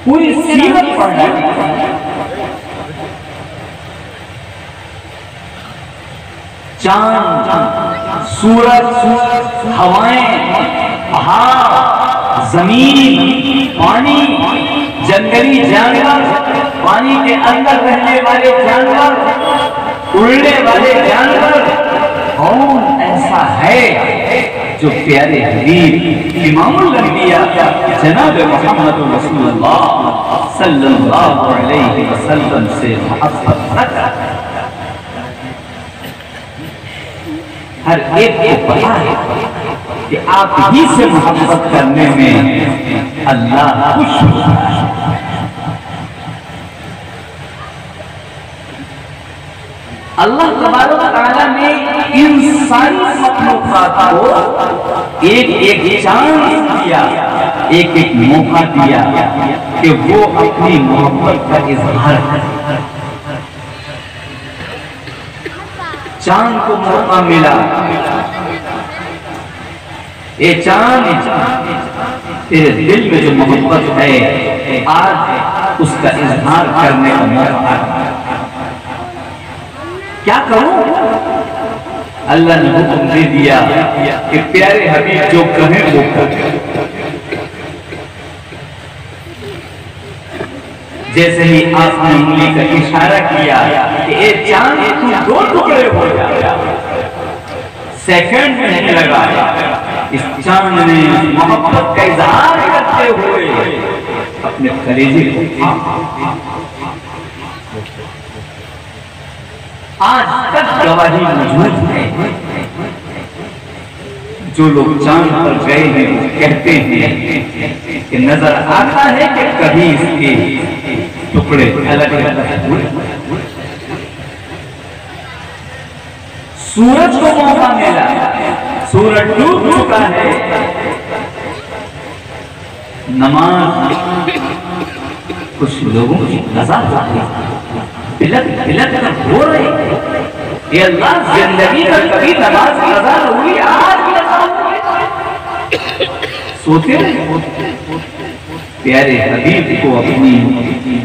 पूरी सीरत पढ़ना, चांद, सूरज, हवाएं, पहाड़, जमीन, पानी, जंगली जानवर, पानी के अंदर रहने वाले जानवर, उड़ने वाले जानवर, कौन ऐसा है जो प्यारे हबीब इमामुल अंबिया जनाब मोहम्मद रसूलुल्लाह सल्लल्लाहु अलैहि वसल्लम से मोहब्बत न करता? हर एक को पता है कि आप ही से मोहब्बत करने में अल्लाह खुश होता है। अल्लाह तबारक व तआला ने इन सारी मखलूक़ात को एक एक चांस दिया, एक एक मौका दिया कि वो अपनी मोहब्बत का इजहार करे। चांद को मौका मिला, ये चांद तेरे दिल में जो मोहब्बत है आज उसका इजहार करने का मौका है। क्या करूं? अल्लाह ने हुक्म दे दिया कि प्यारे हबीब जो कहें वो करें। जैसे ही आपने उंगली का इशारा किया कि ये चांद तू दो टुकड़े हो जाएगा, सेकंड में नहीं लगा, इस चांद ने मोहब्बत का इजहार करते हुए अपने कलेजे को आज तक गवाही मौजूद है। जो लोग चांद पर गए हैं वो कहते हैं कि नजर आता है कि कभी इसके टुकड़े अलग अलग हुए। सूरज को मौका मिला, सूरज डूब चुका है, नमाज कुछ लोगों की कज़ा होती है, बिलक बिलक हो रहे। ये अल्लाह जिंदगी में कभी नमाज कज़ा हुई, आज सोते रहे। प्यारे हबीब को अपनी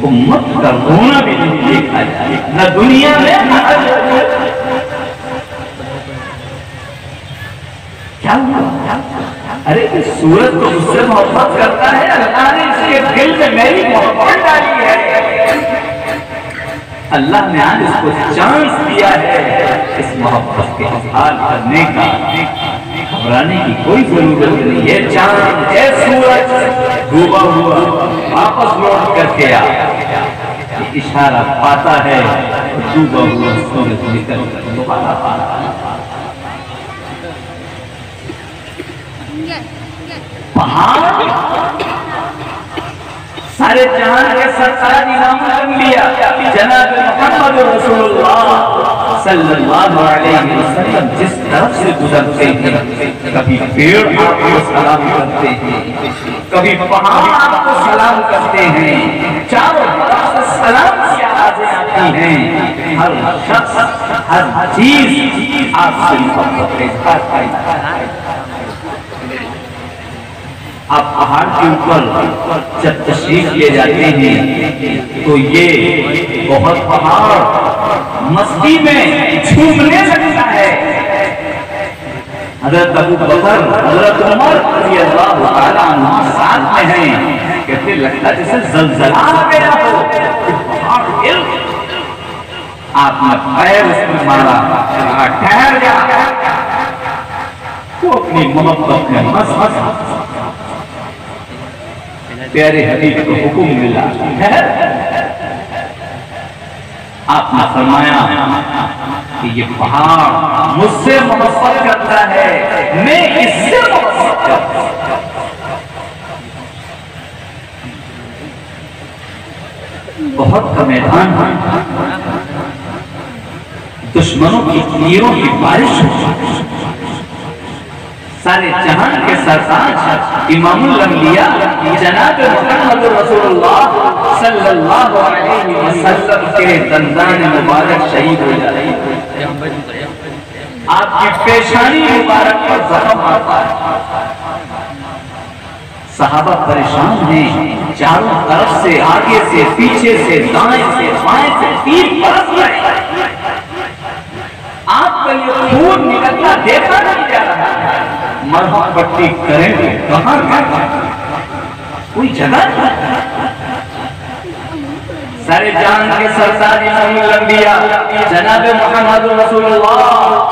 उम्मत का रोना भी नहीं देखा जाए, न दुनिया में न क्या हुआ? अरे सूरज तो मुझसे मोहब्बत करता है, अल्लाह ने इसके दिल में मेरी मोहब्बत डाली है। अल्लाह ने आज इसको चांस दिया है इस मोहब्बत के इजहार करने का। घबराने की कोई जरूरत नहीं है। चांद है, सूरज डूबा हुआ वापस लौट करके आ, इशारा पाता है डूबा हुआ सूरज निकल कर दोबारा आता है। पहाड़ सारे जहां के सरकार इमामुल अंबिया जनाब मोहम्मद रसूलुल्लाह सल्लल्लाहु अलैहि वसल्लम जिस तरफ से गुजरते हैं, कभी पेड़ आपको सलाम करते हैं, कभी पहाड़ आपको सलाम करते हैं, चारों तरफ से सलाम की आवाजें आती हैं। हर शख्स हर चीज आपसे मोहब्बत का इजहार करता है। आप पहाड़ के ऊपर जब तशरीफ ले जाते हैं तो ये बहुत पहाड़ मस्ती में झूमने लगता है। हज़रत अबू बकर, हज़रत उमर रज़ी अल्लाह तआला अन्हुमा साथ में हैं, कहते लगता जैसे ज़लज़ला आ गया हो। पहाड़ हिल, आपने पैर उसमें मारा, ठहर गया, वो अपनी मोहब्बत में मस्त। प्यारे हबीब को हुक्म मिला, आपने फरमाया कि ये पहाड़ मुझसे मोहब्बत करता है, मैं इससे मोहब्बत करता हूं। बहुत का मैदान है, दुश्मनों की तीरों की बारिश हो, सारे जहां के सरताज इमामुल अंबिया जनाब मोहम्मद रसूलुल्लाह सल्लल्लाहु अलैहि वसल्लम के दंदान मुबारक शहीद हो जाते हैं। आपकी पेशानी मुबारक पर जख्म सहाबा परेशान हैं, चारों तरफ से, आगे से, पीछे से, दाएं से, बाएं से तीर बरस रहे। आपका ये खून निकलना देखा नहीं जा रहा है। मरहम पट्टी करेंगे कहां कोई जगह? सारे जान के सरताज इमामुल अंबिया जनाब मोहम्मद रसूलुल्लाह